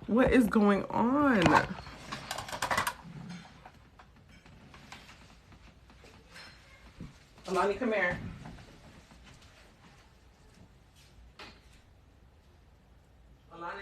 What is going on? Alani, come here. Alani.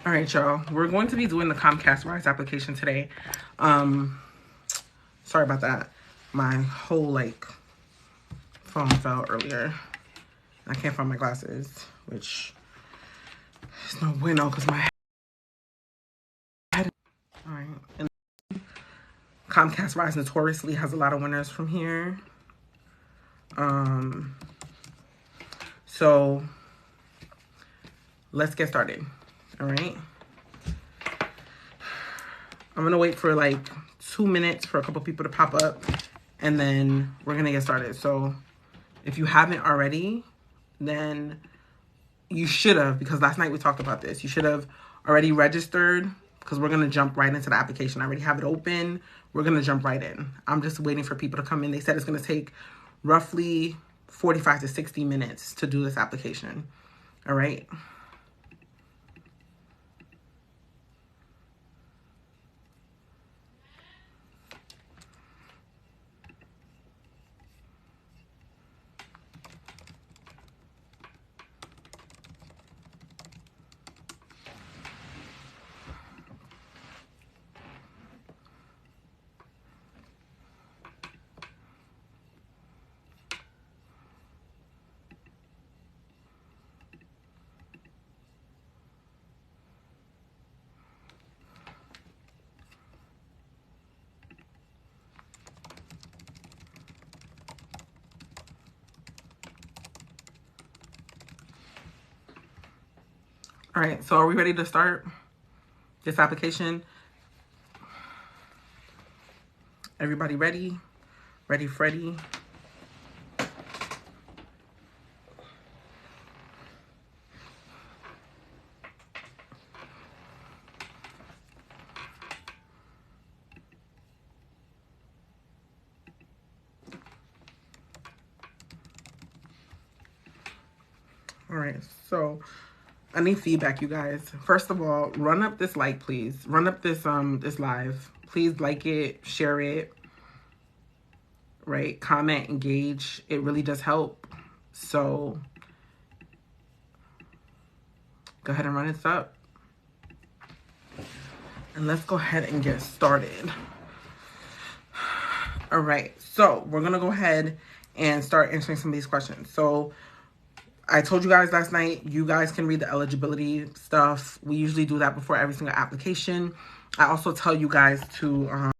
All right, y'all. We're going to be doing the Comcast Rise application today. Sorry about that. My whole phone fell earlier. I can't find my glasses, which is no bueno because my head. All right. And Comcast Rise notoriously has a lot of winners from here. So let's get started. All right. I'm gonna wait for 2 minutes for a couple people to pop up, and then we're gonna get started. So if you haven't already, then you should have, because last night we talked about this. You should have already registered, because we're gonna jump right into the application. I already have it open. We're gonna jump right in. I'm just waiting for people to come in. They said it's gonna take roughly 45 to 60 minutes to do this application. All right. All right, so are we ready to start this application? Everybody ready? Ready, Freddy? All right, so I need feedback, you guys. First of all, run up this like, please. Run up this this live. Please like it, share it, right? Comment, engage. It really does help. So go ahead and run this up. And let's go ahead and get started. All right, so we're gonna go ahead and start answering some of these questions. So I told you guys last night, you guys can read the eligibility stuff. We usually do that before every single application. I also tell you guys to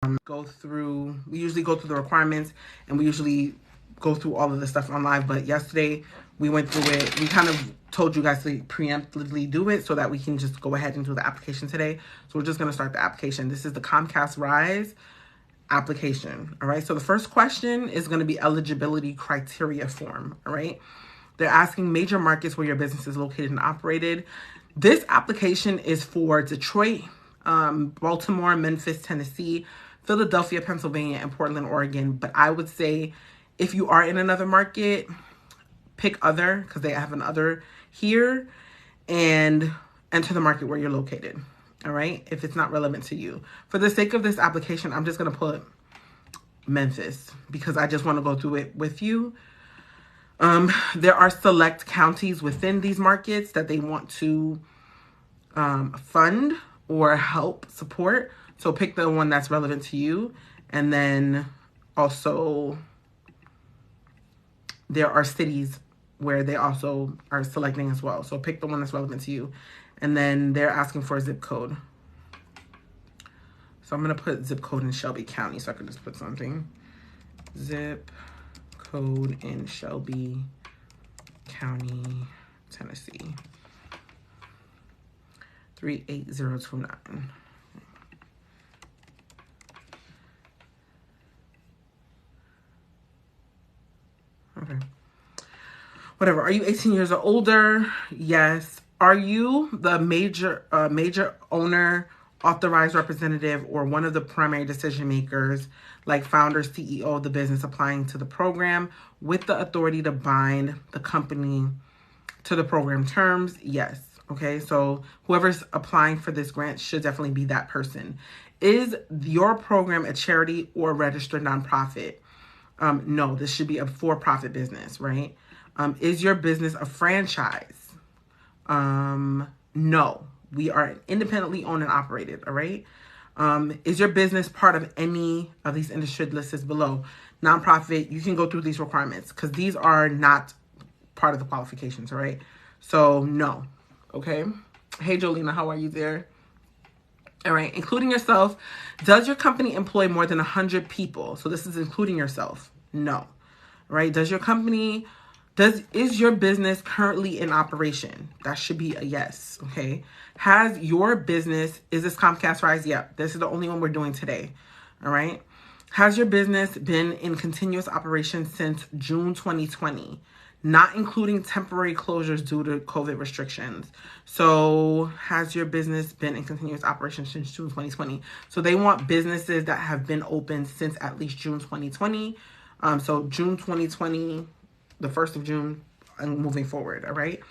we usually go through the requirements, and we usually go through all of the stuff on live. But yesterday we went through it. We kind of told you guys to preemptively do it so that we can just go ahead and do the application today. So we're just going to start the application. This is the Comcast Rise application. All right. So the first question is going to be eligibility criteria form. All right. They're asking major markets where your business is located and operated. This application is for Detroit, Baltimore, Memphis, Tennessee, Philadelphia, Pennsylvania, and Portland, Oregon. But I would say if you are in another market, pick other, because they have an other here, and enter the market where you're located. All right, if it's not relevant to you. For the sake of this application, I'm just going to put Memphis because I just want to go through it with you. There are select counties within these markets that they want to fund or help support. So pick the one that's relevant to you. And then also there are cities where they also are selecting as well. So pick the one that's relevant to you. And then they're asking for a zip code. So I'm going to put zip code in Shelby County so I can just put something. Zip code in Shelby County, Tennessee. 38029. Okay. Whatever. Are you 18 years or older? Yes. Are you the major owner, authorized representative, or one of the primary decision makers, like founder, CEO of the business applying to the program, with the authority to bind the company to the program terms? Yes. Okay. So whoever's applying for this grant should definitely be that person. Is your program a charity or registered nonprofit? No, this should be a for-profit business, right? Is your business a franchise? No, we are independently owned and operated, all right? Is your business part of any of these industry lists below? Nonprofit, you can go through these requirements because these are not part of the qualifications, all right? So no, okay? Hey, Jolina, how are you there? All right, including yourself. Does your company employ more than 100 people? So this is including yourself. No. All right, is your business currently in operation? That should be a yes, okay? Is this Comcast Rise? Yep, this is the only one we're doing today, all right? Has your business been in continuous operation since June 2020? Not including temporary closures due to COVID restrictions. So has your business been in continuous operation since June 2020? So they want businesses that have been open since at least June 2020. So June 2020, the 1st of June, and moving forward, all right?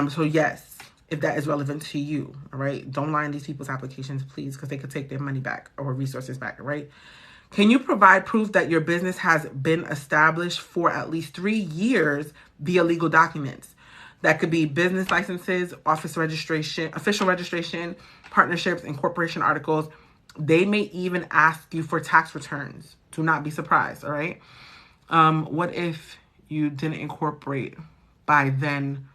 So yes, if that is relevant to you, all right? Don't lie in these people's applications, please, because they could take their money back or resources back, all right? Can you provide proof that your business has been established for at least 3 years via legal documents? That could be business licenses, office registration, official registration, partnerships, and corporation articles. They may even ask you for tax returns. Do not be surprised, all right? What if you didn't incorporate by then?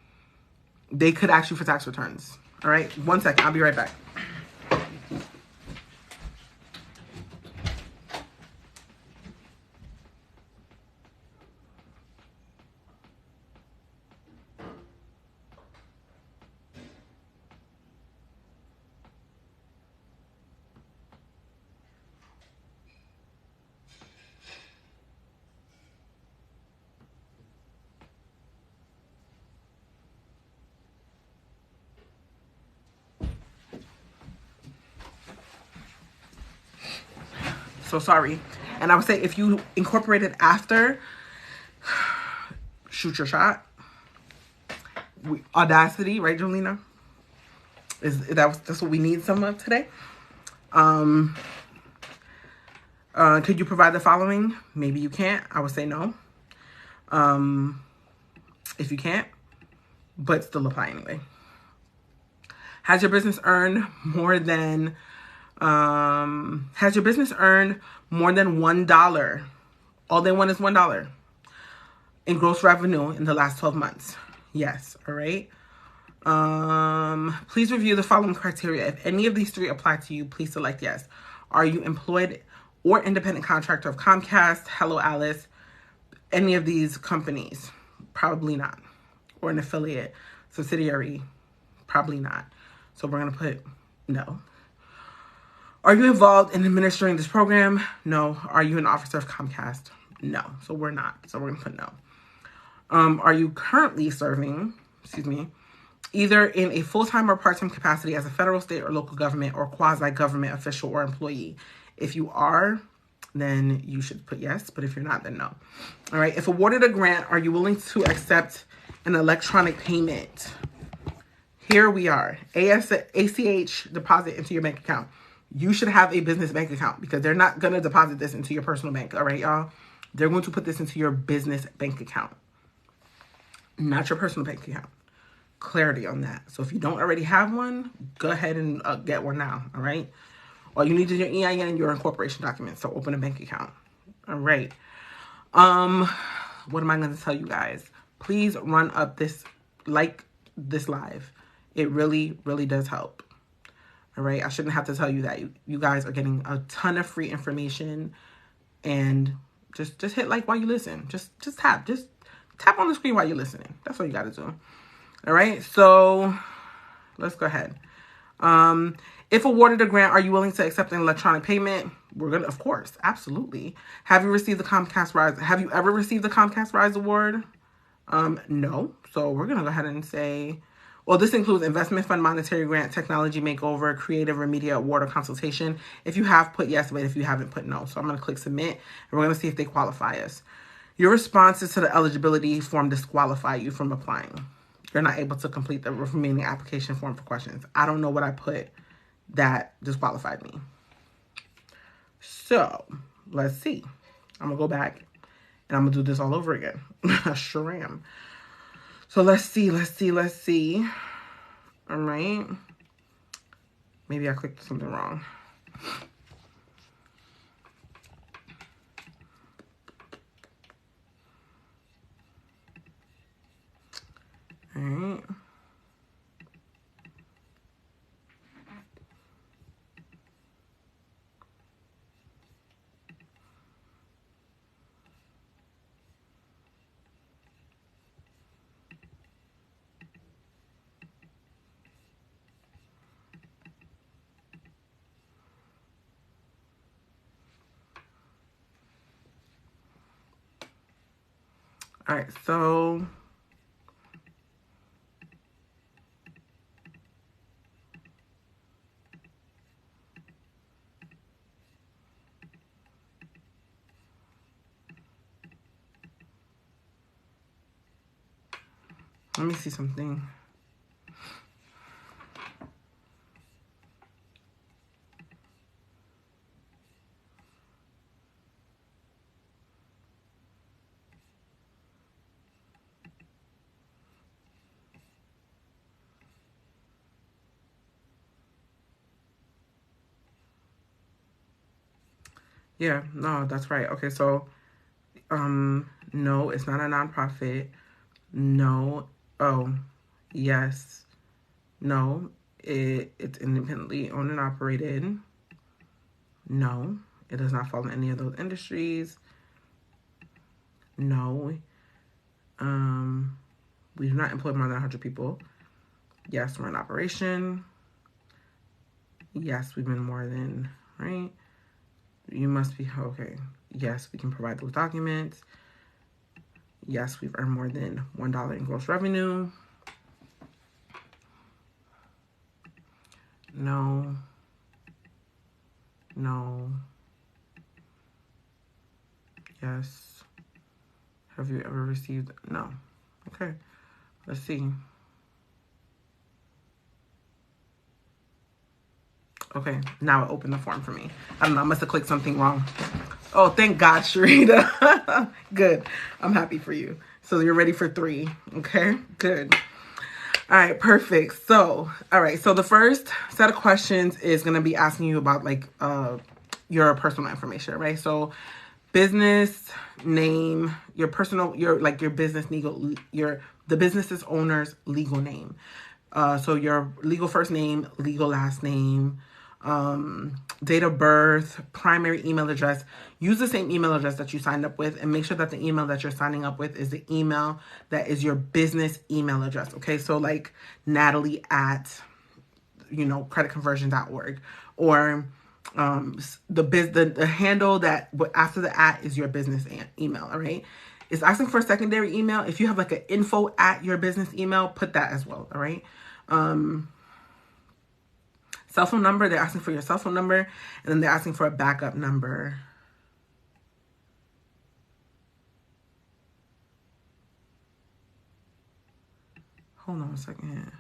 They could ask you for tax returns, all right? 1 second, I'll be right back. So sorry. And I would say if you incorporated after, shoot your shot. Audacity, right, Jolina? That's what we need some of today. Could you provide the following? Maybe you can't. I would say no. If you can't, but still apply anyway. Has your business earned more than $1? All they want is $1 in gross revenue in the last 12 months. Yes. All right. Please review the following criteria. If any of these 3 apply to you, please select yes. Are you employed or independent contractor of Comcast, Hello Alice, any of these companies? Probably not. Or an affiliate, subsidiary? Probably not. So we're going to put no. Are you involved in administering this program? No. Are you an officer of Comcast? No. So we're not. So we're going to put no. Are you currently serving, either in a full-time or part-time capacity as a federal, state, or local government or quasi-government official or employee? If you are, then you should put yes. But if you're not, then no. All right. If awarded a grant, are you willing to accept an electronic payment? Here we are. ACH deposit into your bank account. You should have a business bank account because they're not going to deposit this into your personal bank. All right, y'all? They're going to put this into your business bank account, not your personal bank account. Clarity on that. So if you don't already have one, go ahead and get one now. All right? All you need is your EIN and your incorporation documents. So open a bank account. All right. What am I going to tell you guys? Please run up this live. It really, really does help. All right. I shouldn't have to tell you that. You guys are getting a ton of free information and Just hit like while you listen. Just tap. Just tap on the screen while you're listening. That's all you got to do. All right. So let's go ahead. If awarded a grant, are you willing to accept an electronic payment? We're gonna, of course, absolutely. Have you received the Comcast Rise? Have you ever received the Comcast Rise award? No. So we're gonna go ahead and say, well, this includes investment fund, monetary grant, technology makeover, creative or media award or consultation. If you have, put yes, but if you haven't, put no. So I'm gonna click submit, and we're gonna see if they qualify us. Your responses to the eligibility form disqualify you from applying. You're not able to complete the remaining application form for questions. I don't know what I put that disqualified me. So let's see. I'm gonna go back and I'm gonna do this all over again. I sure am. So let's see. All right. Maybe I clicked something wrong. All right. All right, so let me see something. Yeah, no, that's right. Okay, so no, it's not a nonprofit. No. Oh, yes. No, it's independently owned and operated. No, it does not fall in any of those industries. No. We do not employ more than 100 people. Yes, we're in operation. Yes, we've been more than, right? You must be, okay. Yes, we can provide those documents. Yes, we've earned more than $1 in gross revenue. No. No. Yes. Have you ever received? No. Okay. Let's see. Okay. Now it opened the form for me. I don't know. I must have clicked something wrong. Oh, thank God, Sharita. Good. I'm happy for you. So you're ready for 3. Okay. Good. All right. Perfect. So, all right. So the first set of questions is going to be asking you about like your personal information, right? So business name, your personal, your business legal, the business's owner's legal name. So your legal first name, legal last name, date of birth, primary email address. Use the same email address that you signed up with, and make sure that the email that you're signing up with is the email that is your business email address. Okay, so like Natalie at creditconversion.org, or the handle that after the at is your business email. All right, it's asking for a secondary email. If you have like an info at your business email, put that as well. All right. Cell phone number, they're asking for your cell phone number, and then they're asking for a backup number. Hold on a second.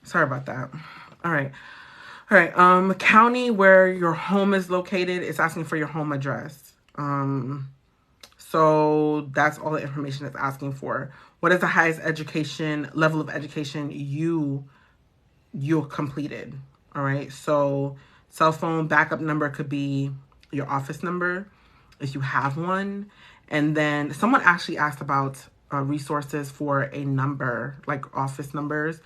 Sorry about that. All right. All right. County where your home is located. It's asking for your home address. So that's all the information it's asking for. What is the highest education level of education you completed? All right. So cell phone backup number could be your office number if you have one. And then someone actually asked about resources for a number, like office numbers.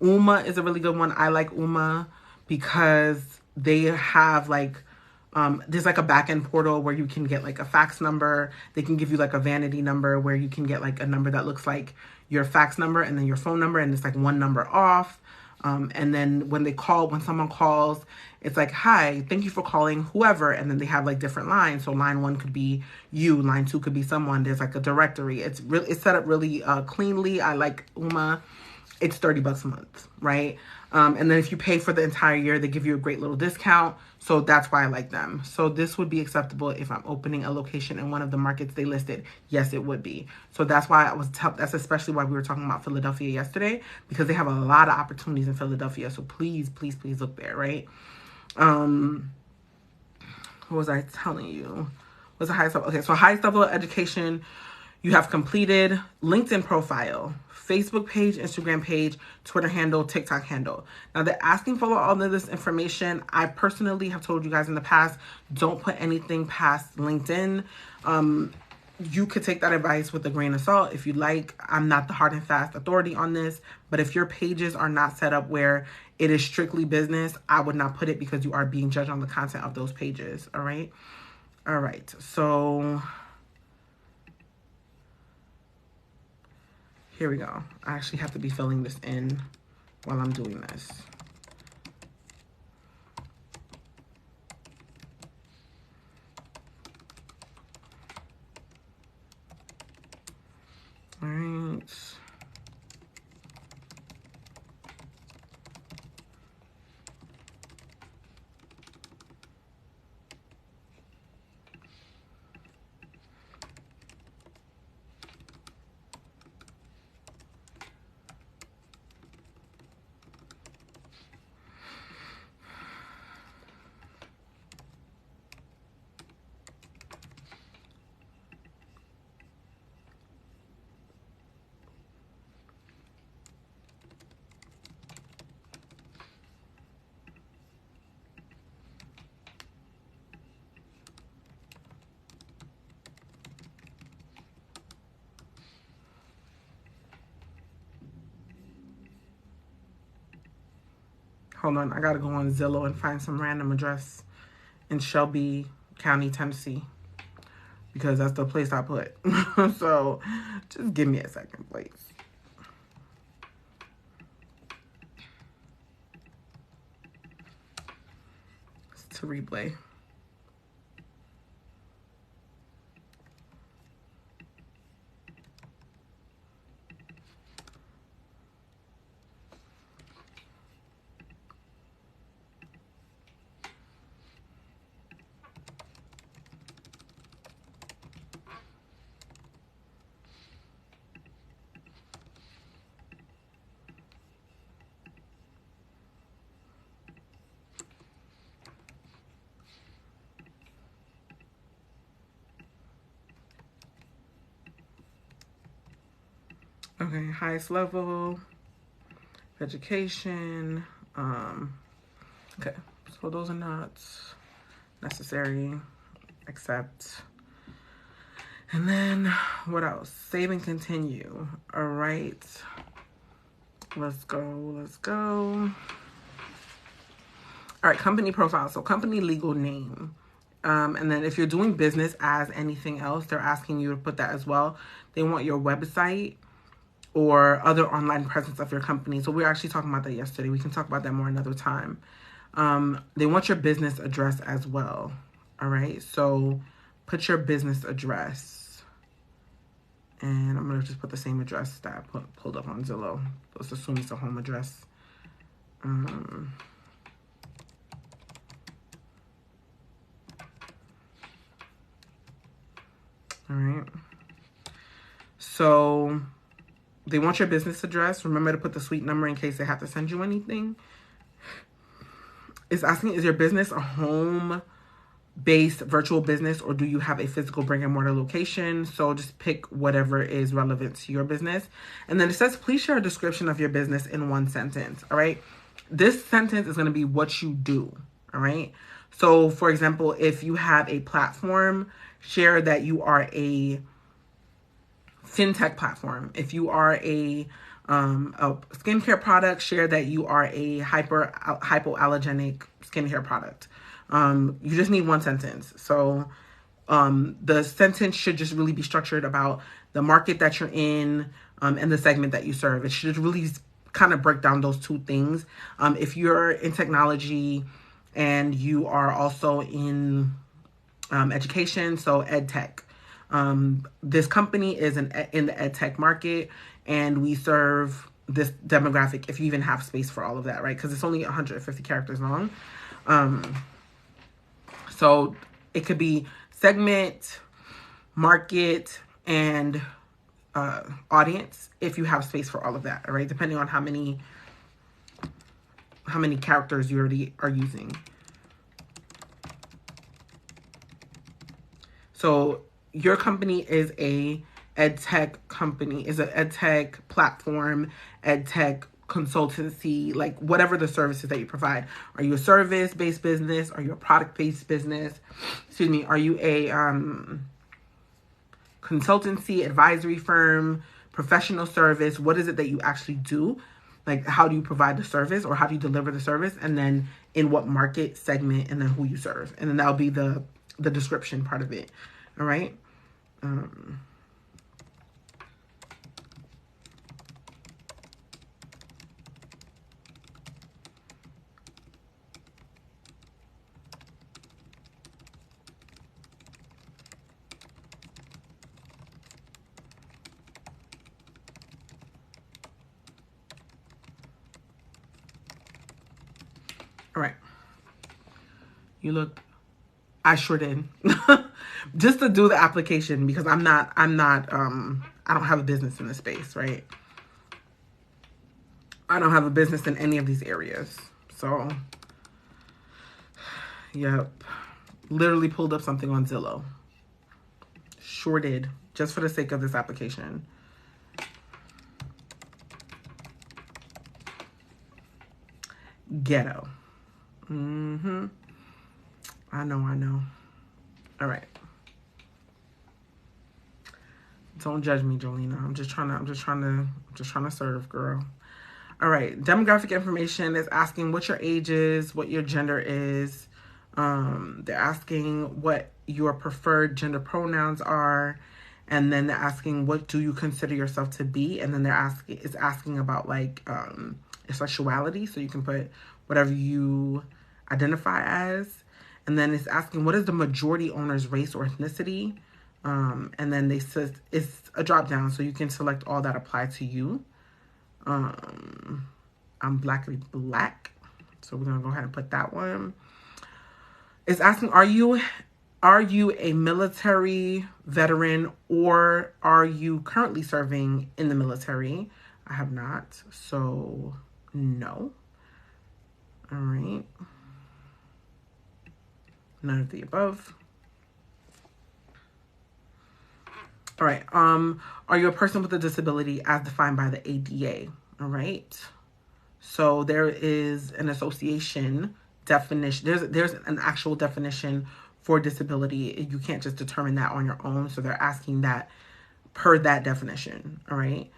Uma is a really good one. I like Uma because they have like there's like a back end portal where you can get like a fax number. They can give you like a vanity number where you can get like a number that looks like your fax number and then your phone number, and it's like one number off. And then when someone calls, it's like, hi, thank you for calling whoever. And then they have like different lines. So line 1 could be you, line 2 could be someone. There's like a directory. It's set up really cleanly. I like Uma. It's $30 a month, right? And then if you pay for the entire year, they give you a great little discount. So that's why I like them. So this would be acceptable if I'm opening a location in one of the markets they listed. Yes, it would be. So that's why that's especially why we were talking about Philadelphia yesterday, because they have a lot of opportunities in Philadelphia. So please, please, please look there, right? What was I telling you? What's the highest level? Okay, so highest level of education you have completed: LinkedIn profile, Facebook page, Instagram page, Twitter handle, TikTok handle. Now they're asking for all of this information. I personally have told you guys in the past, don't put anything past LinkedIn. You could take that advice with a grain of salt if you like. I'm not the hard and fast authority on this, but if your pages are not set up where it is strictly business, I would not put it, because you are being judged on the content of those pages. All right. All right. So here we go. I actually have to be filling this in while I'm doing this. All right. Hold on, I gotta go on Zillow and find some random address in Shelby County, Tennessee, because that's the place I put. So just give me a second, please. It's to replay. Okay, highest level of education. Okay, so those are not necessary, except. And then what else? Save and continue. All right, let's go. Let's go. All right, company profile. So company legal name. And then if you're doing business as anything else, they're asking you to put that as well. They want your website or other online presence of your company. So we were actually talking about that yesterday. We can talk about that more another time. They want your business address as well. All right, so put your business address. And I'm going to just put the same address that I pulled up on Zillow. Let's assume it's a home address. All right. So They want your business address. Remember to put the suite number in case they have to send you anything. It's asking, is your business a home-based virtual business, or do you have a physical brick and mortar location? So just pick whatever is relevant to your business. And then it says, please share a description of your business in one sentence. All right. This sentence is going to be what you do. All right. So for example, if you have a platform, share that you are a fintech platform. If you are a skincare product, share that you are a hypoallergenic skincare product. You just need one sentence. So the sentence should just really be structured about the market that you're in and the segment that you serve. It should really kind of break down those two things. If you're in technology and you are also in education, so ed tech. This company is in the ed tech market, and we serve this demographic, if you even have space for all of that, right? Because it's only 150 characters long. So it could be segment, market, and audience, if you have space for all of that, all right? Depending on how many characters you already are using. So your company is a ed tech company, is an ed tech platform, ed tech consultancy, like whatever the services that you provide. Are you a service-based business? Are you a product-based business? Excuse me. Are you a consultancy, advisory firm, professional service? What is it that you actually do? Like, how do you provide the service, or how do you deliver the service? And then in what market segment, and then who you serve. And then that'll be the description part of it. All right. All right. You look, I sure did. Just to do the application, because I don't have a business in this space, right? I don't have a business in any of these areas. So, yep. Literally pulled up something on Zillow. Sure did. Just for the sake of this application. Ghetto. I know. All right. Don't judge me, Jolena. I'm just trying to serve, girl. All right. Demographic information is asking what your age is, what your gender is. They're asking what your preferred gender pronouns are, and then they're asking what do you consider yourself to be, and then it's asking about like your sexuality, so you can put whatever you identify as. And then it's asking, what is the majority owner's race or ethnicity? And then they says it's a drop down, so you can select all that apply to you. I'm blackly black, so we're gonna go ahead and put that one. It's asking, are you a military veteran, or are you currently serving in the military? I have not, so no. All right. None of the above. All right. Are you a person with a disability as defined by the ADA? All right. So there is an association definition. There's an actual definition for disability. You can't just determine that on your own. So they're asking that per that definition. All right.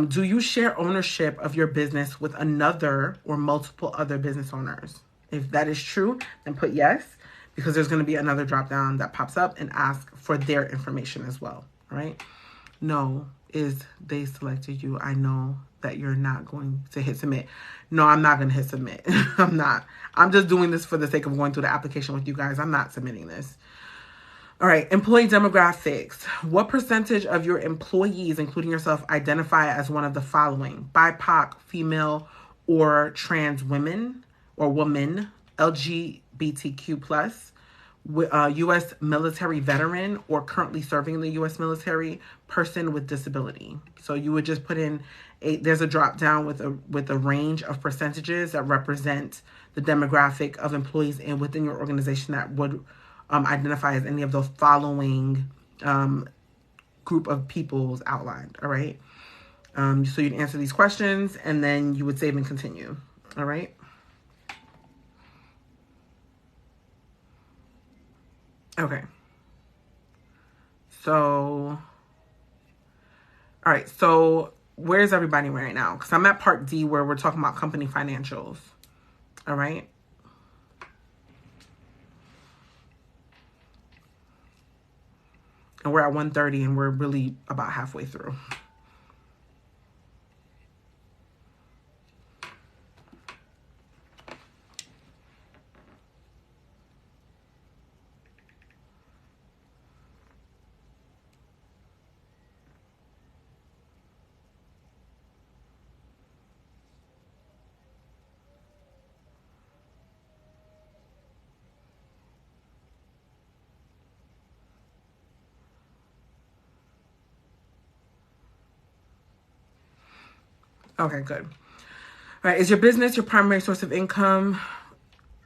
Do you share ownership of your business with another or multiple other business owners? If that is true, then put yes, because there's going to be another drop down that pops up and ask for their information as well. All right. No is they selected you. I know that you're not going to hit submit. No, I'm not going to hit submit. I'm not. I'm just doing this for the sake of going through the application with you guys. I'm not submitting this. All right. Employee demographics. What percentage of your employees, including yourself, identify as one of the following: BIPOC, female, or trans women or woman, LGBTQ+, U.S. military veteran or currently serving in the U.S. military, person with disability. So you would just put in there's a drop down with a range of percentages that represent the demographic of employees within your organization that would identify as any of those following group of peoples outlined. All right. So you'd answer these questions and then you would save and continue. All right. Okay. So, all right. So where's everybody right now? Because I'm at part D where we're talking about company financials. All right. And we're at 1:30 and we're really about halfway through. Okay, good. All right. Is your business your primary source of income?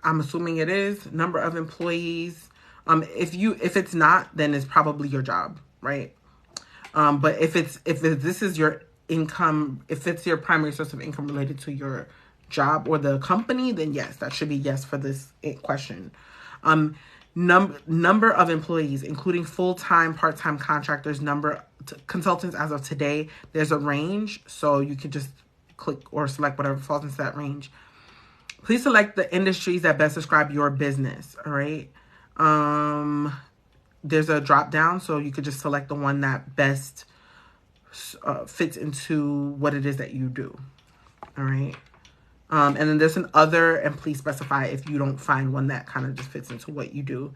I'm assuming it is. Number of employees. If it's not, then it's probably your job, right? But if this is your income, if it's your primary source of income related to your job or the company, then yes, that should be yes for this question. Number of employees, including full-time, part-time contractors, consultants as of today, there's a range, so you can just click or select whatever falls into that range. Please select the industries that best describe your business, all right? There's a drop down, so you could just select the one that best fits into what it is that you do, all right? And then there's an other, and please specify if you don't find one that kind of just fits into what you do.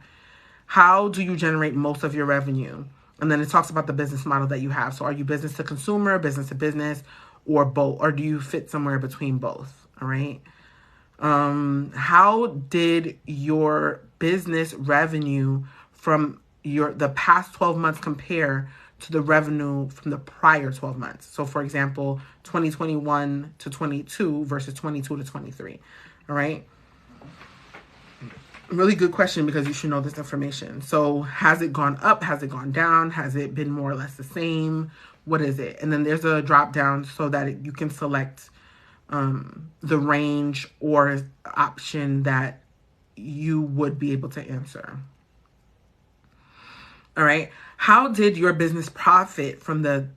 How do you generate most of your revenue? And then it talks about the business model that you have. So are you business to consumer, business to business, or both? Or do you fit somewhere between both? All right. How did your business revenue from the past 12 months compare to the revenue from the prior 12 months? So for example, 2021 to 22 versus 22 to 23. All right. Really good question because you should know this information. So has it gone up? Has it gone down? Has it been more or less the same? What is it? And then there's a drop down so that you can select the range or option that you would be able to answer. All right. How did your business profit from the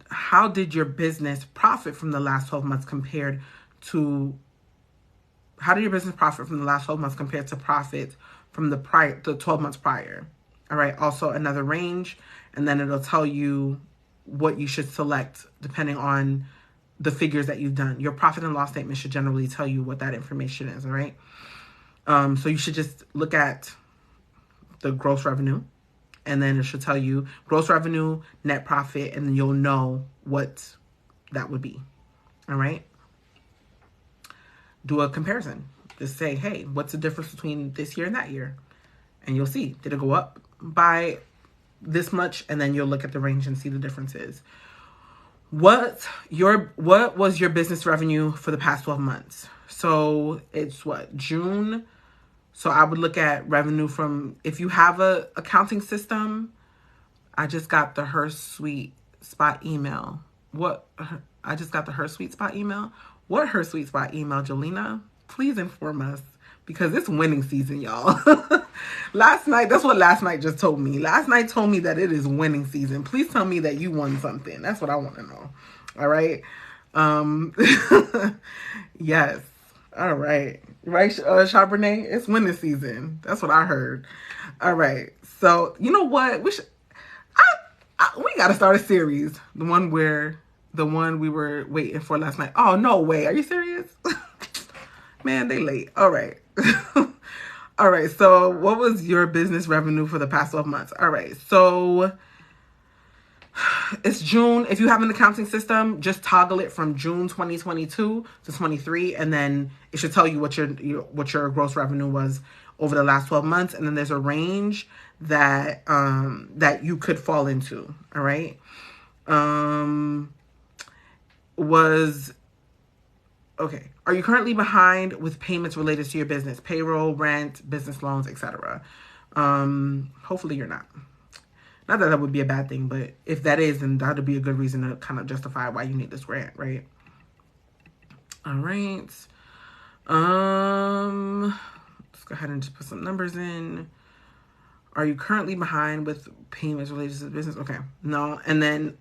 last 12 months compared to profit from the 12 months prior? All right. Also another range, and then it'll tell you what you should select depending on the figures that you've done. Your profit and loss statement should generally tell you what that information is. All right. So you should just look at the gross revenue, and then it should tell you gross revenue, net profit, and then you'll know what that would be. All right. Do a comparison. Just say, hey, what's the difference between this year and that year? And you'll see, did it go up by this much? And then you'll look at the range and see the differences. What was your business revenue for the past 12 months? So it's June. So I would look at revenue from, if you have a accounting system. I just got the HerSuite Spot email. I just got the HerSuite Spot email. What HerSuite Spot email, Jolena? Please inform us, because it's winning season, y'all. That's what last night just told me. Last night told me that it is winning season. Please tell me that you won something. That's what I want to know. All right. Yes. All right. Right, Charbonnet? It's winning season. That's what I heard. All right. So, you know what? We got to start a series. The one we were waiting for last night. Oh, no way. Are you serious? Man, they late. All right. All right. So what was your business revenue for the past 12 months? All right. So it's June. If you have an accounting system, just toggle it from June 2022 to 23, and then it should tell you what your gross revenue was over the last 12 months. And then there's a range that that you could fall into. All right. Okay. Are you currently behind with payments related to your business? Payroll, rent, business loans, etc. Hopefully you're not. Not that that would be a bad thing, but if that is, then that would be a good reason to kind of justify why you need this grant, right? All right. Let's go ahead and just put some numbers in. Are you currently behind with payments related to the business? Okay. No. And then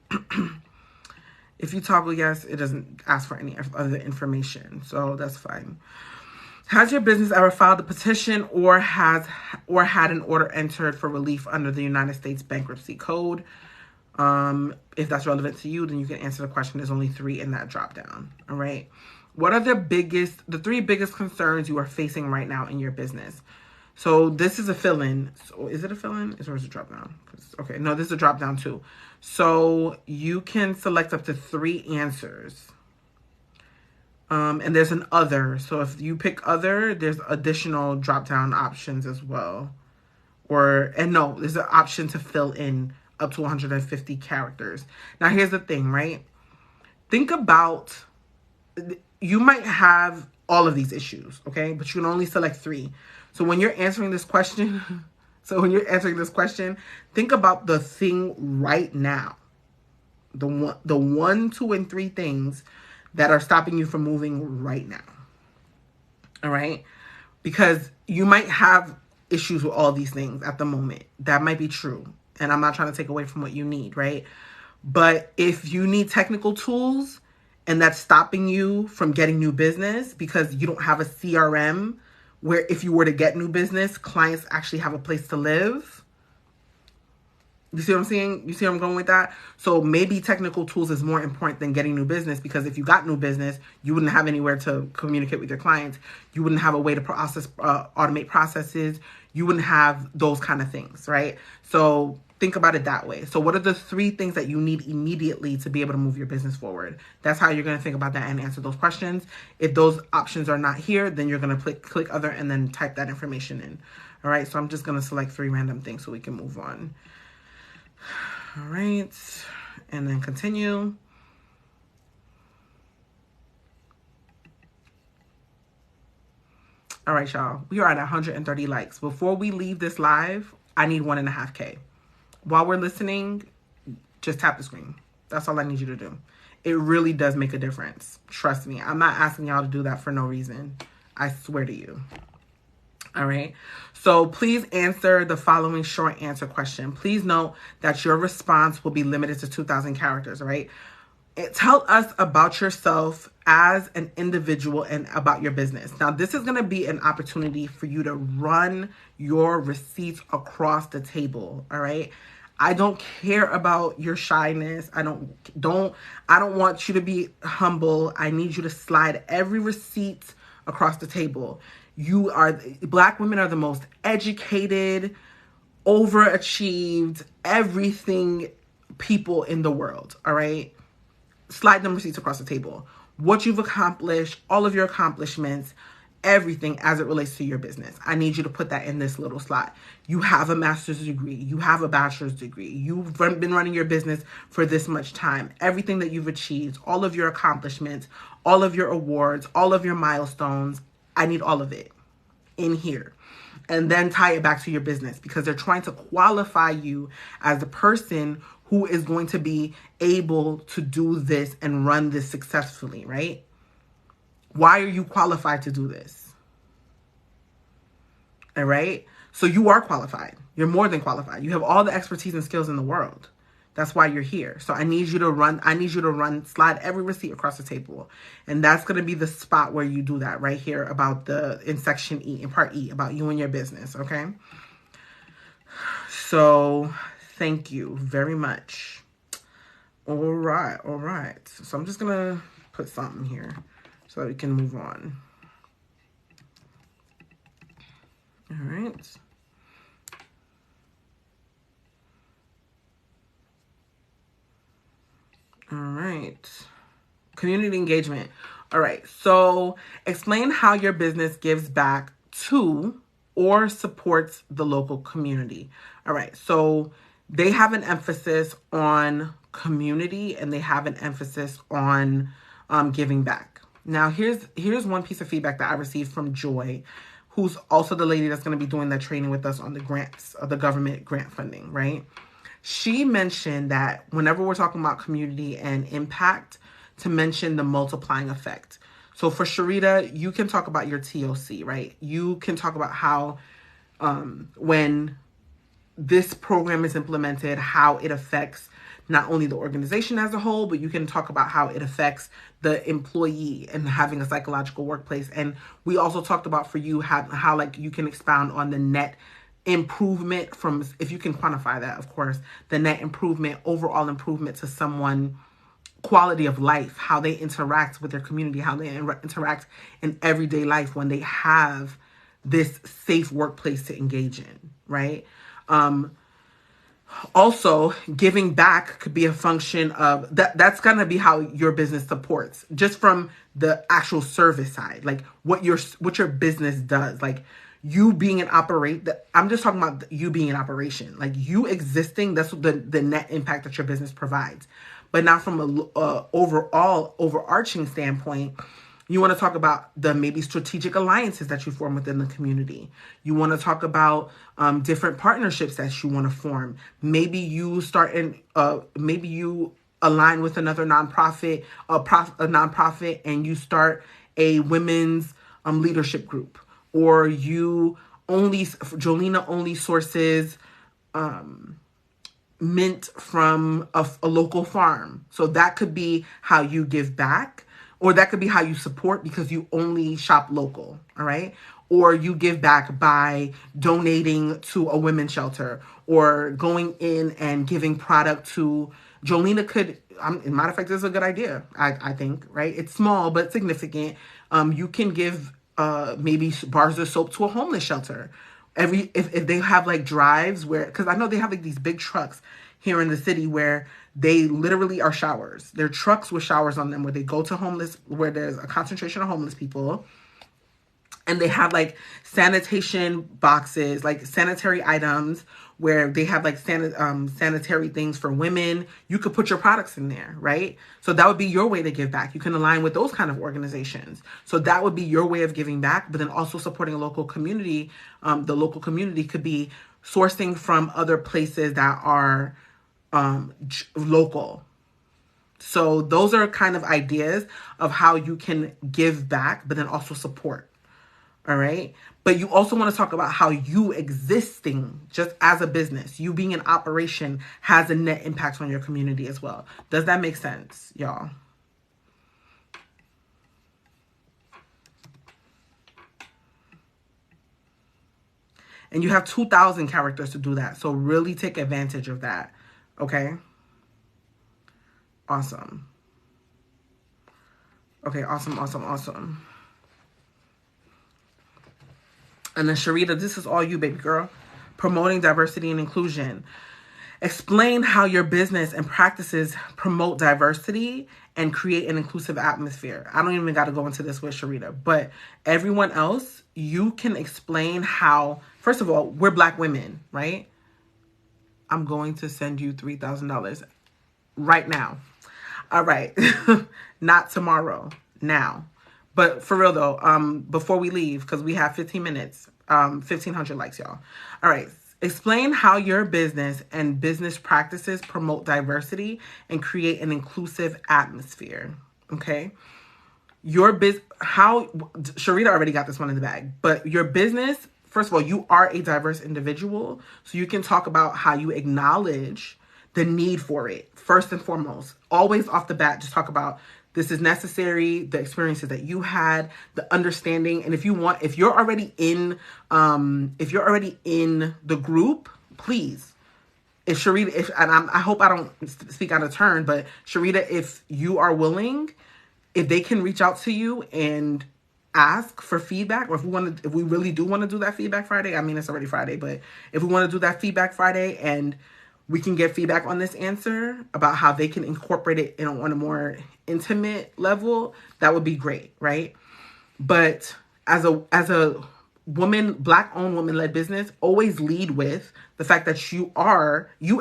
if you toggle yes, it doesn't ask for any other information. So that's fine. Has your business ever filed a petition or had an order entered for relief under the United States Bankruptcy Code? If that's relevant to you, then you can answer the question. There's only 3 in that drop down. All right. What are the 3 biggest concerns you are facing right now in your business? So this is a fill-in. So is it a fill-in? Or is it a drop down? Okay, no, this is a drop down too. So you can select up to 3 answers. And there's an other. So if you pick other, there's additional drop-down options as well. No, there's an option to fill in up to 150 characters. Now, here's the thing, right? Think about, you might have all of these issues, okay? But you can only select 3. So when you're answering this question, think about the thing right now. The 1, 2, and 3 things that are stopping you from moving right now. All right? Because you might have issues with all these things at the moment. That might be true. And I'm not trying to take away from what you need, right? But if you need technical tools and that's stopping you from getting new business because you don't have a CRM where if you were to get new business, clients actually have a place to live. You see what I'm saying? You see where I'm going with that? So maybe technical tools is more important than getting new business, because if you got new business, you wouldn't have anywhere to communicate with your clients. You wouldn't have a way to automate processes. You wouldn't have those kind of things, right? So think about it that way. So what are the 3 things that you need immediately to be able to move your business forward? That's how you're going to think about that and answer those questions. If those options are not here, then you're going to click other and then type that information in. All right. So I'm just going to select 3 random things so we can move on. All right. And then continue. All right, y'all. We are at 130 likes. Before we leave this live, I need 1.5K. While we're listening, just tap the screen. That's all I need you to do. It really does make a difference. Trust me. I'm not asking y'all to do that for no reason. I swear to you. All right. So please answer the following short answer question. Please note that your response will be limited to 2,000 characters. All right. Tell us about yourself as an individual and about your business. Now, this is going to be an opportunity for you to run your receipts across the table. All right. I don't care about your shyness. I don't want you to be humble. I need you to slide every receipt across the table. Black women are the most educated, overachieved, everything people in the world. All right. Slide them receipts across the table. What you've accomplished, all of your accomplishments, everything as it relates to your business. I need you to put that in this little slot. You have a master's degree. You have a bachelor's degree. You've been running your business for this much time. Everything that you've achieved, all of your accomplishments, all of your awards, all of your milestones. I need all of it in here. And then tie it back to your business, because they're trying to qualify you as the person who is going to be able to do this and run this successfully, right? Why are you qualified to do this? All right? So you are qualified. You're more than qualified. You have all the expertise and skills in the world. That's why you're here. So I need you to slide every receipt across the table. And that's going to be the spot where you do that right here in section E, in part E, about you and your business, okay? So thank you very much. All right. So I'm just going to put something here so that we can move on. All right. All right. Community engagement. All right. So explain how your business gives back to or supports the local community. All right, so they have an emphasis on community and they have an emphasis on giving back. Now, here's one piece of feedback that I received from Joy, who's also the lady that's going to be doing that training with us on the grants, the government grant funding, right? She mentioned that whenever we're talking about community and impact, to mention the multiplying effect. So for Sharita, you can talk about your TOC, right? You can talk about how when this program is implemented, how it affects not only the organization as a whole, but you can talk about how it affects the employee and having a psychological workplace. And we also talked about for you how like you can expound on the net improvement from, if you can quantify that, of course, the net improvement, overall improvement to someone quality of life, how they interact with their community, how they interact in everyday life when they have this safe workplace to engage in, right? Also, giving back could be a function of that's going to be how your business supports, just from the actual service side, like what your business does, like you being I'm just talking about you being in operation, like you existing. That's what the net impact that your business provides. But now from a overall overarching standpoint, you want to talk about the maybe strategic alliances that you form within the community. You want to talk about different partnerships that you want to form. Maybe you maybe you align with another nonprofit, a nonprofit, and you start a women's leadership group, or Jolena only sources mint from a local farm. So that could be how you give back, or that could be how you support because you only shop local. All right. Or you give back by donating to a women's shelter, or going in and giving product to Jolena could, in matter of fact, this is a good idea. I think, right? It's small, but significant. You can give maybe bars of soap to a homeless shelter. If they have like drives where, because I know they have like these big trucks here in the city where they literally are showers. They're trucks with showers on them where they go to where there's a concentration of homeless people. And they have like sanitation boxes, like sanitary items where they have like sanitary things for women. You could put your products in there, right? So that would be your way to give back. You can align with those kind of organizations. So that would be your way of giving back, but then also supporting a local community. The local community could be sourcing from other places that are local. So those are kind of ideas of how you can give back, but then also support. All right. But you also want to talk about how you existing just as a business, you being in operation, has a net impact on your community as well. Does that make sense, y'all? And you have 2,000 characters to do that. So really take advantage of that. Okay. Awesome. Okay. Awesome. And then Sharita, this is all you, baby girl. Promoting diversity and inclusion. Explain how your business and practices promote diversity and create an inclusive atmosphere. I don't even got to go into this with Sharita, but everyone else, you can explain how, first of all, we're Black women, right? I'm going to send you $3,000 right now. All right. Not tomorrow, now. But for real though, before we leave, because we have 15 minutes, 1,500 likes, y'all. All right. Explain how your business and business practices promote diversity and create an inclusive atmosphere. Okay. Sharita already got this one in the bag, but your business, first of all, you are a diverse individual. So you can talk about how you acknowledge the need for it. First and foremost, always off the bat, just talk about this is necessary, the experiences that you had, the understanding. And if you're already in the group, please, I hope I don't speak out of turn, but Sharita, if you are willing, if they can reach out to you and ask for feedback, or if we really do want to do that feedback Friday, I mean, it's already Friday, but if we want to do that feedback Friday and we can get feedback on this answer about how they can incorporate it on a more intimate level, that would be great, right? But as a Black-owned, woman-led business, always lead with the fact that you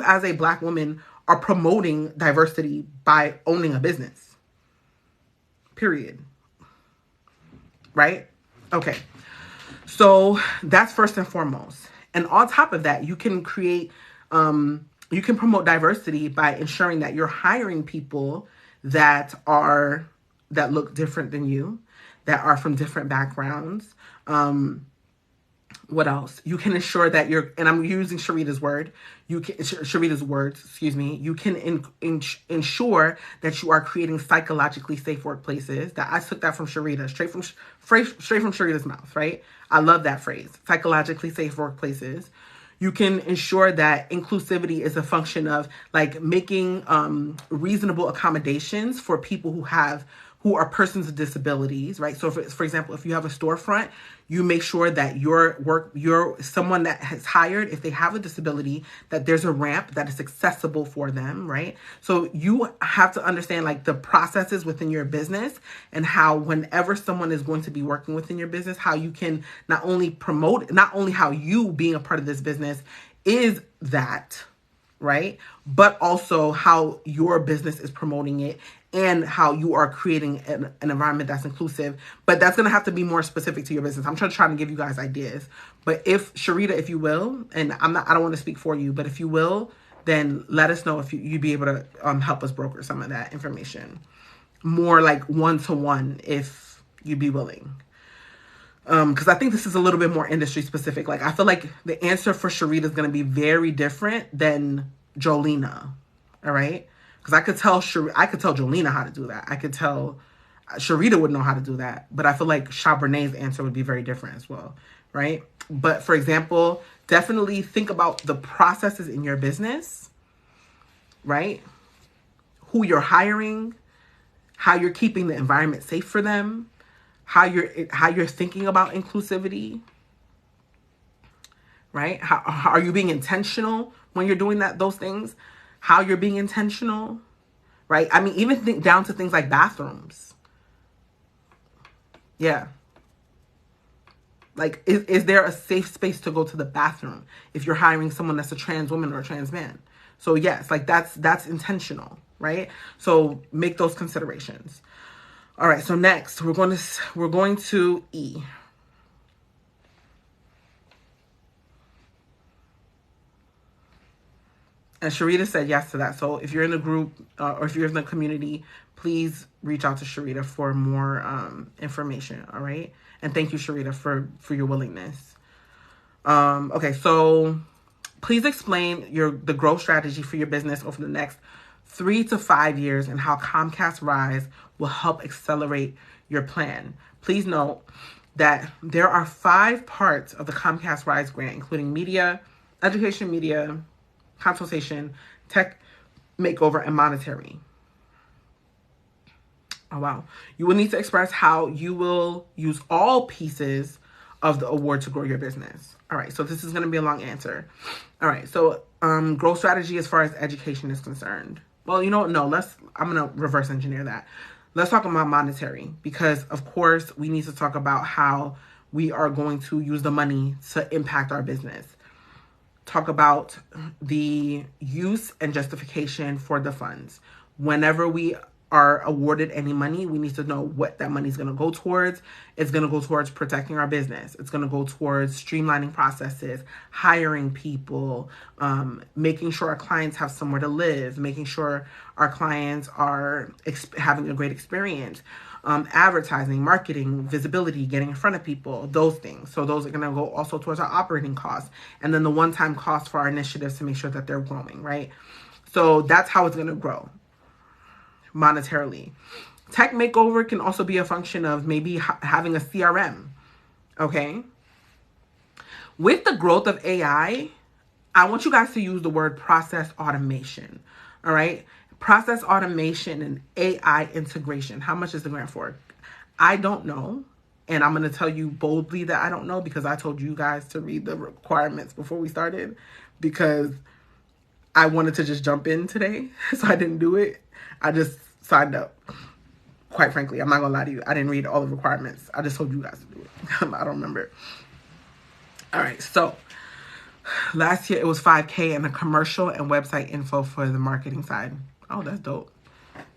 as a Black woman are promoting diversity by owning a business. Period. Right? Okay. So that's first and foremost. And on top of that, you can you can promote diversity by ensuring that you're hiring people that look different than you, that are from different backgrounds. What else? You can ensure that and I'm using Sharita's words, excuse me. You can ensure that you are creating psychologically safe workplaces. That I took that from Sharita, straight from Sharita's mouth, right? I love that phrase, psychologically safe workplaces. You can ensure that inclusivity is a function of like making reasonable accommodations for people who are persons with disabilities, right? So for example, if you have a storefront, you make sure that someone that has hired, if they have a disability, that there's a ramp that is accessible for them, right? So you have to understand like the processes within your business and how whenever someone is going to be working within your business, how you can not only how you being a part of this business is that, right? But also how your business is promoting it and how you are creating an environment that's inclusive. But that's going to have to be more specific to your business. I'm trying to give you guys ideas. But if Sharita, if you will, and I don't want to speak for you, but if you will, then let us know if you'd be able to help us broker some of that information. More like one-to-one if you'd be willing. Because I think this is a little bit more industry specific. Like I feel like the answer for Sharita is going to be very different than Jolena. All right. Because I could tell Jolena how to do that. I could tell Sharita would know how to do that. But I feel like Chabernet's answer would be very different as well. Right. But for example, definitely think about the processes in your business. Right. Who you're hiring, how you're keeping the environment safe for them, how you're thinking about inclusivity, right? How are you being intentional when you're doing those things? How you're being intentional, right? I mean, even think down to things like bathrooms. Yeah. Like, is there a safe space to go to the bathroom if you're hiring someone that's a trans woman or a trans man? So yes, like that's intentional, right? So make those considerations. All right, so next we're going to E. And Sharita said yes to that. So if you're in a group or if you're in the community, please reach out to Sharita for more information. All right, and thank you, Sharita, for your willingness. Okay, so please explain the growth strategy for your business over the next 3 to 5 years and how Comcast Rise will help accelerate your plan. Please note that there are 5 parts of the Comcast Rise grant, including media, education media, consultation, tech makeover, and monetary. Oh, wow. You will need to express how you will use all pieces of the award to grow your business. All right, so this is going to be a long answer. All right, so growth strategy as far as education is concerned. Well, you know what? No, I'm going to reverse engineer that. Let's talk about monetary because, of course, we need to talk about how we are going to use the money to impact our business. Talk about the use and justification for the funds. Whenever we are awarded any money, we need to know what that money is going to go towards. It's going to go towards protecting our business. It's going to go towards streamlining processes, hiring people, making sure our clients have somewhere to live, making sure our clients are having a great experience, advertising, marketing, visibility, getting in front of people, those things. So those are going to go also towards our operating costs. And then the one-time cost for our initiatives to make sure that they're growing, right? So that's how it's going to grow monetarily. Tech makeover can also be a function of maybe having a CRM. Okay. With the growth of AI, I want you guys to use the word process automation. All right. Process automation and AI integration. How much is the grant for? I don't know. And I'm going to tell you boldly that I don't know because I told you guys to read the requirements before we started because I wanted to just jump in today. So I didn't do it. I just signed up. Quite frankly, I'm not going to lie to you. I didn't read all the requirements. I just told you guys to do it. I don't remember. All right, so last year it was 5K and a commercial and website info for the marketing side. Oh, that's dope.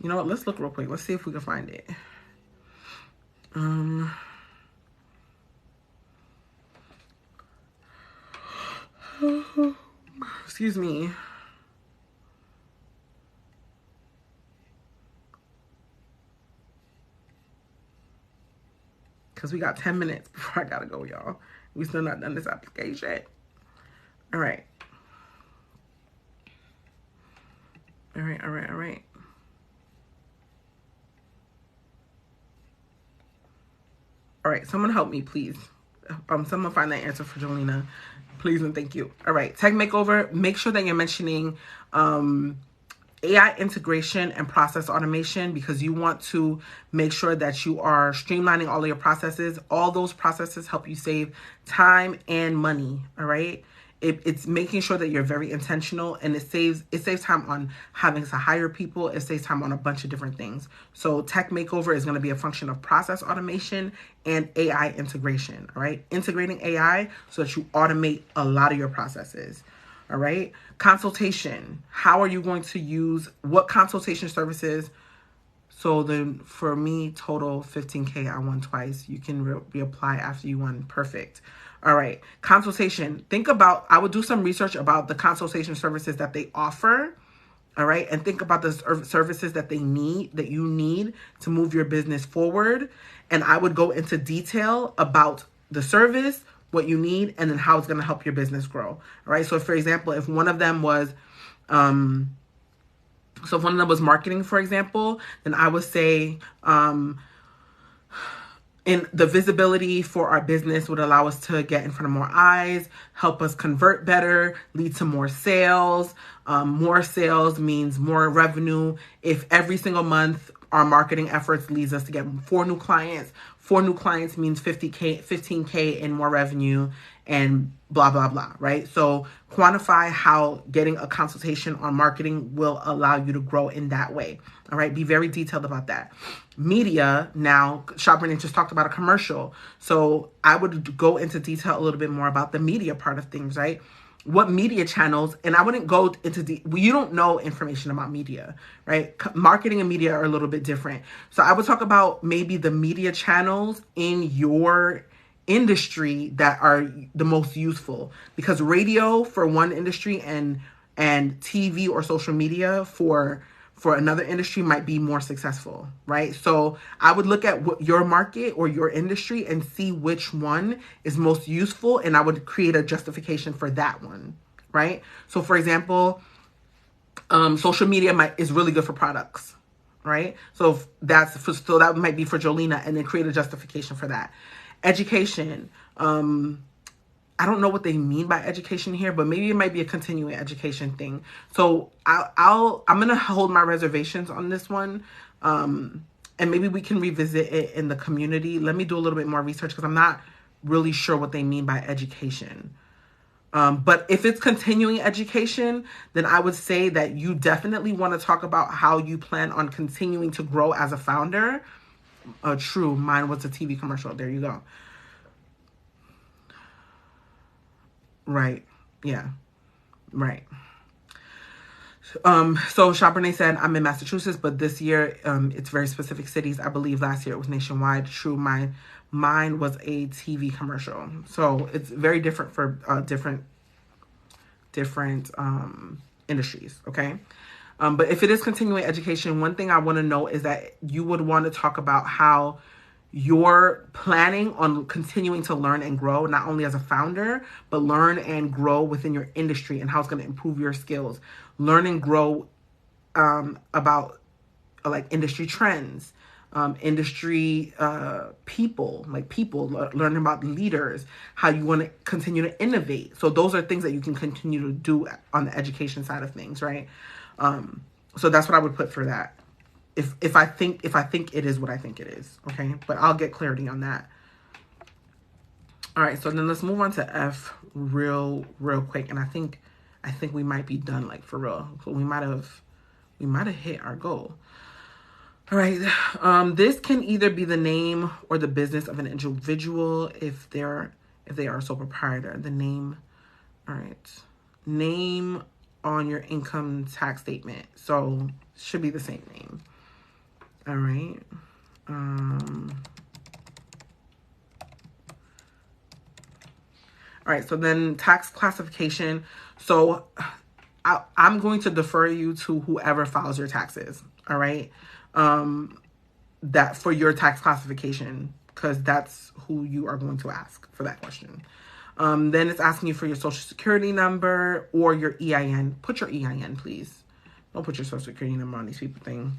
You know what? Let's look real quick. Let's see if we can find it. Excuse me. Because we got 10 minutes before I gotta go, y'all. We still not done this application. All right. All right. All right, someone help me, please. Someone find that answer for Jolena, please and thank you. All right, tech makeover. Make sure that you're mentioning AI integration and process automation, because you want to make sure that you are streamlining all of your processes. All those processes help you save time and money. All right. It's making sure that you're very intentional, and it saves time on having to hire people. It saves time on a bunch of different things. So tech makeover is going to be a function of process automation and AI integration. All right. Integrating AI so that you automate a lot of your processes. All right. Consultation. How are you going to use what consultation services? So then for me, total 15K, I won twice. You can reapply after you won. Perfect. All right. Consultation. I would do some research about the consultation services that they offer. All right. And think about the services that you need to move your business forward. And I would go into detail about the service, what you need, and then how it's going to help your business grow. All right. So for example, if one of them was, marketing, for example, then I would say, in the visibility for our business would allow us to get in front of more eyes, help us convert better, lead to more sales. More sales means more revenue. If every single month our marketing efforts leads us to get 4 new clients means 15K in more revenue, and blah, blah, blah, right? So quantify how getting a consultation on marketing will allow you to grow in that way. All right. Be very detailed about that. Media. Now, Shabrina just talked about a commercial. So I would go into detail a little bit more about the media part of things, right? What media channels, and I wouldn't go into you don't know information about media, right? Marketing and media are a little bit different. So I would talk about maybe the media channels in your industry that are the most useful, because radio for one industry and TV or social media for another industry might be more successful, right? So I would look at what your market or your industry and see which one is most useful, and I would create a justification for that one, right? So for example, social media is really good for products, right? So that might be for Jolena, and then create a justification for that. Education. I don't know what they mean by education here, but maybe it might be a continuing education thing. So I'm going to hold my reservations on this one. And maybe we can revisit it in the community. Let me do a little bit more research, because I'm not really sure what they mean by education. But if it's continuing education, then I would say that you definitely want to talk about how you plan on continuing to grow as a founder. True. Mine was a TV commercial. There you go. Right. Yeah. Right. So Chabrene said, I'm in Massachusetts, but this year, it's very specific cities. I believe last year it was nationwide. True. Mine was a TV commercial. So it's very different for, different industries. Okay. But if it is continuing education, one thing I want to know is that you would want to talk about how you're planning on continuing to learn and grow, not only as a founder, but learn and grow within your industry, and how it's going to improve your skills. Learn and grow about like industry trends, industry people, learning about leaders, how you want to continue to innovate. So those are things that you can continue to do on the education side of things, right? So that's what I would put for that. If I think it is what I think it is, okay? But I'll get clarity on that. All right, so then let's move on to F real quick, and I think we might be done, like, for real. So we might have hit our goal. All right, this can either be the name or the business of an individual if they're if they are a sole proprietor. The name, all right, name on your income tax statement. So should be the same name. All right. All right, so then tax classification. So I'm going to defer you to whoever files your taxes. All right. That for your tax classification, because that's who you are going to ask for that question. Then it's asking you for your social security number or your EIN. Put your EIN, please. Don't put your social security number on these people thing.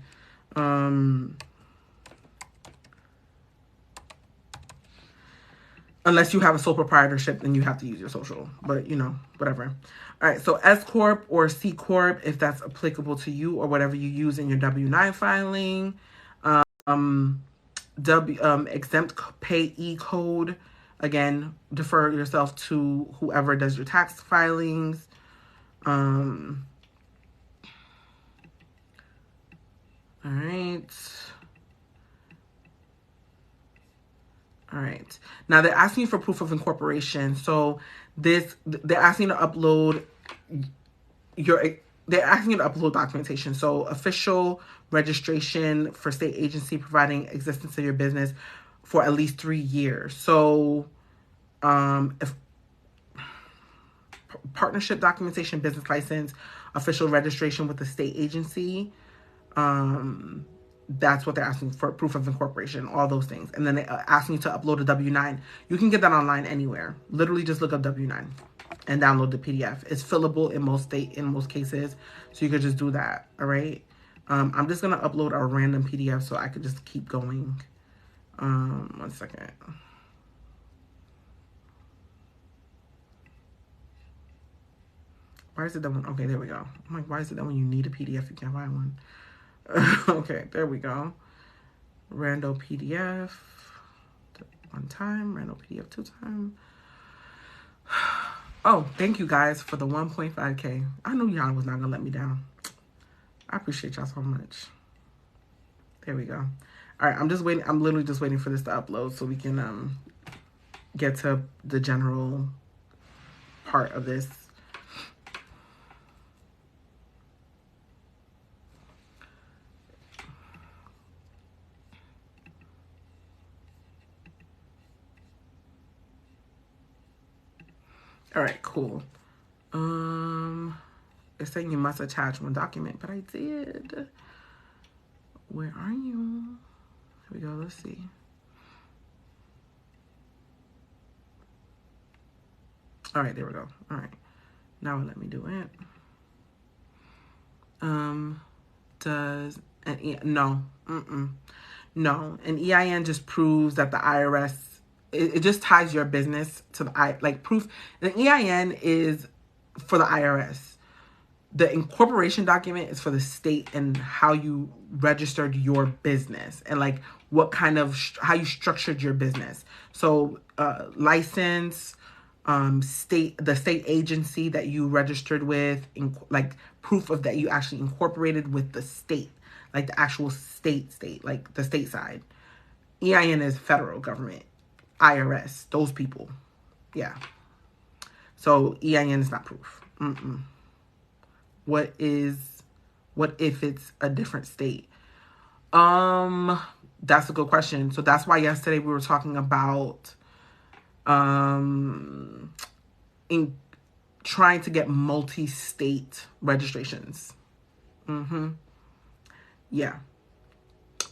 Unless you have a sole proprietorship, then you have to use your social. But, you know, whatever. All right, so S Corp or C Corp, if that's applicable to you, or whatever you use in your W-9 filing. Exempt payee code. Again, defer yourself to whoever does your tax filings. All right. All right. Now they're asking you for proof of incorporation. So they're asking you to upload they're asking you to upload documentation. So official registration for state agency providing existence of your business for at least 3 years. So if partnership documentation, business license, official registration with the state agency, that's what they're asking for, proof of incorporation, all those things. And then they're asking you to upload a W-9. You can get that online anywhere. Literally just look up W-9 and download the PDF. It's fillable in most cases, so you could just do that. All right. I'm just gonna upload a random PDF so I could just keep going. 1 second. Why is it that one? Okay, there we go. I'm like, why is it that when you need a PDF you can't buy one? Okay, there we go. Rando PDF 1 time, Rando PDF 2 time. Oh, thank you guys for the 1.5K. I knew y'all was not gonna let me down. I appreciate y'all so much. There we go. All right, I'm just waiting. I'm literally just waiting for this to upload so we can get to the general part of this. All right, cool. It's saying you must attach 1 document, but I did. Where are you? Here we go. Let's see. All right, there we go. All right, now let me do it. Does no, no, an EIN just proves that the IRS. It just ties your business to the proof. The EIN is for the IRS. The incorporation document is for the state and how you registered your business and like what kind of how you structured your business. So license, the state agency that you registered with, like proof of that you actually incorporated with the state, like the actual state, like the state side. EIN is federal government. IRS, those people. Yeah. So EIN is not proof. What if it's a different state? That's a good question. So that's why yesterday we were talking about in trying to get multi-state registrations. Yeah.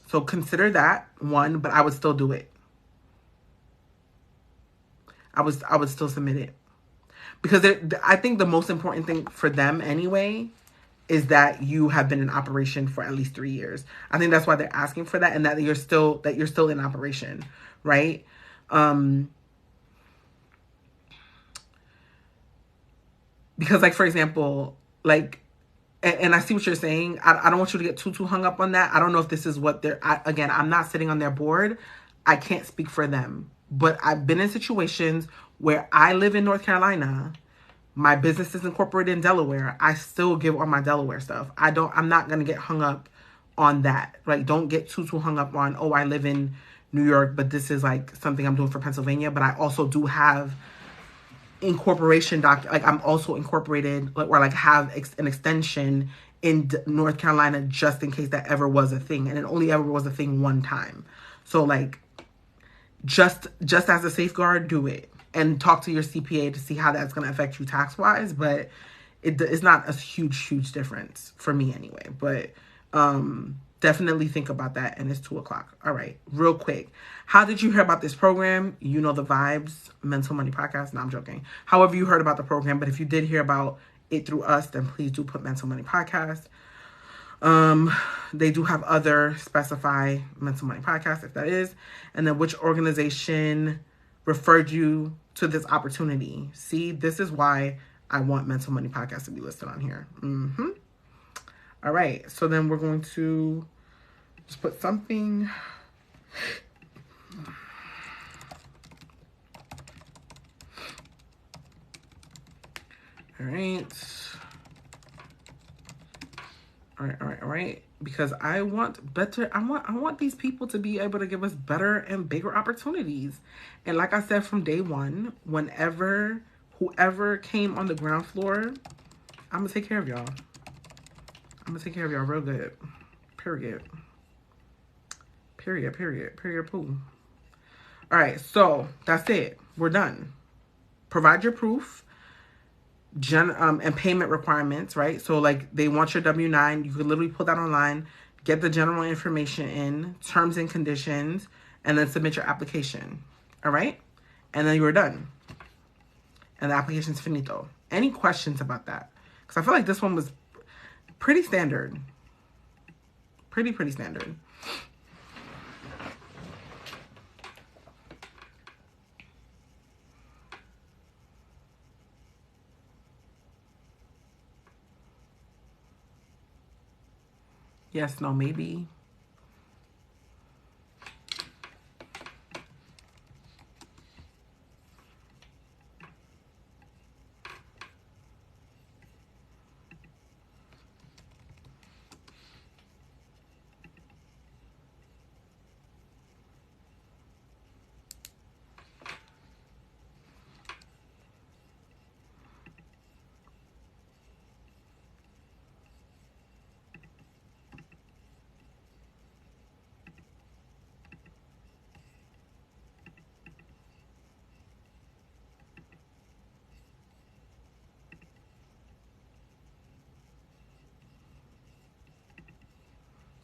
So consider that one, but I would still do it. I would still submit it. Because I think the most important thing for them anyway is that you have been in operation for at least 3 years. I think that's why they're asking for that, and that you're still in operation, right? Because like, for example, like, and I see what you're saying. I don't want you to get too hung up on that. I don't know if this is what again, I'm not sitting on their board. I can't speak for them. But I've been in situations where I live in North Carolina. My business is incorporated in Delaware. I still give all my Delaware stuff. I'm not going to get hung up on that. Like, don't get too hung up on, oh, I live in New York, but this is like something I'm doing for Pennsylvania. But I also do have incorporation like I'm also incorporated, like, or like have an extension in North Carolina just in case that ever was a thing, and it only ever was a thing one time. So like just as a safeguard, do it and talk to your CPA to see how that's going to affect you tax wise. But it's not a huge difference for me anyway. But definitely think about that. And it's 2:00. All right, real quick, how did you hear about this program? You know the vibes. Mental Money Podcast. No, I'm joking. However you heard about the program, but if you did hear about it through us, then please do put Mental Money Podcast. They do have other specify Mental Money Podcast if that is, and then which organization referred you to this opportunity. See, this is why I want Mental Money Podcast to be listed on here. All right, so then we're going to just put something. All right. All right. Because I want better. I want these people to be able to give us better and bigger opportunities. And like I said from day one, whoever came on the ground floor, I'm gonna take care of y'all. I'm gonna take care of y'all real good. Period. Poo. All right. So that's it. We're done. Provide your proof. And payment requirements, right? So like they want your W-9. You could literally put that online, get the general information in, terms and conditions, and then submit your application. All right? And then you are done. And the application's finito. Any questions about that? Because I feel like this one was pretty standard. Pretty standard. Yes, no, maybe.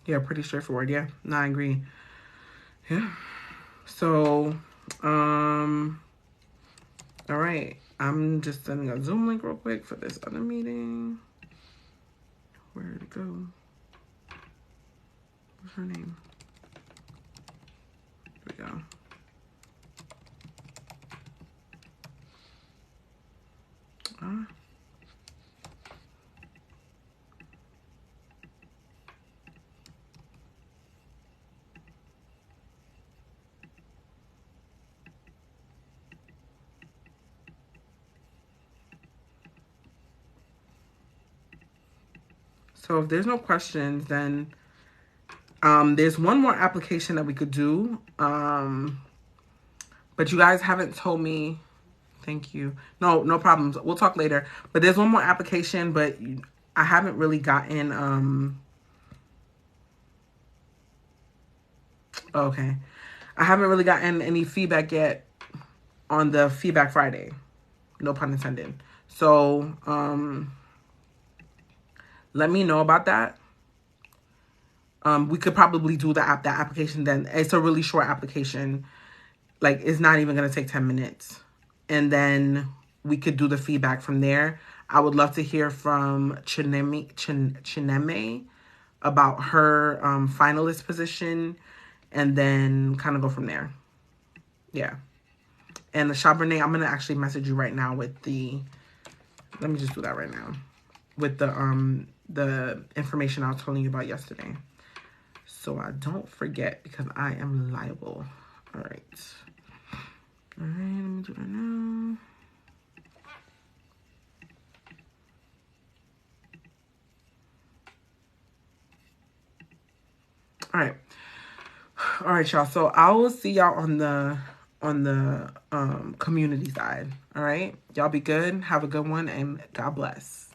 Yeah, pretty straightforward. Yeah, no, I agree. Yeah. So, all right. I'm just sending a Zoom link real quick for this other meeting. Where'd it go? What's her name? There we go. So if there's no questions, then there's one more application that we could do. But you guys haven't told me. Thank you. No problems. We'll talk later. But there's one more application, but I haven't really gotten okay. I haven't really gotten any feedback yet on the Feedback Friday. No pun intended. So, let me know about that. We could probably do that application then. It's a really short application. Like, it's not even going to take 10 minutes. And then we could do the feedback from there. I would love to hear from Chineme about her finalist position, and then kind of go from there. Yeah. And the Chabernet, I'm going to actually message you right now with the, let me just do that right now, with the information I was telling you about yesterday. So I don't forget, because I am liable. All right. All right, let me do that now. All right. All right, y'all. So I will see y'all on the community side. All right. Y'all be good. Have a good one and God bless.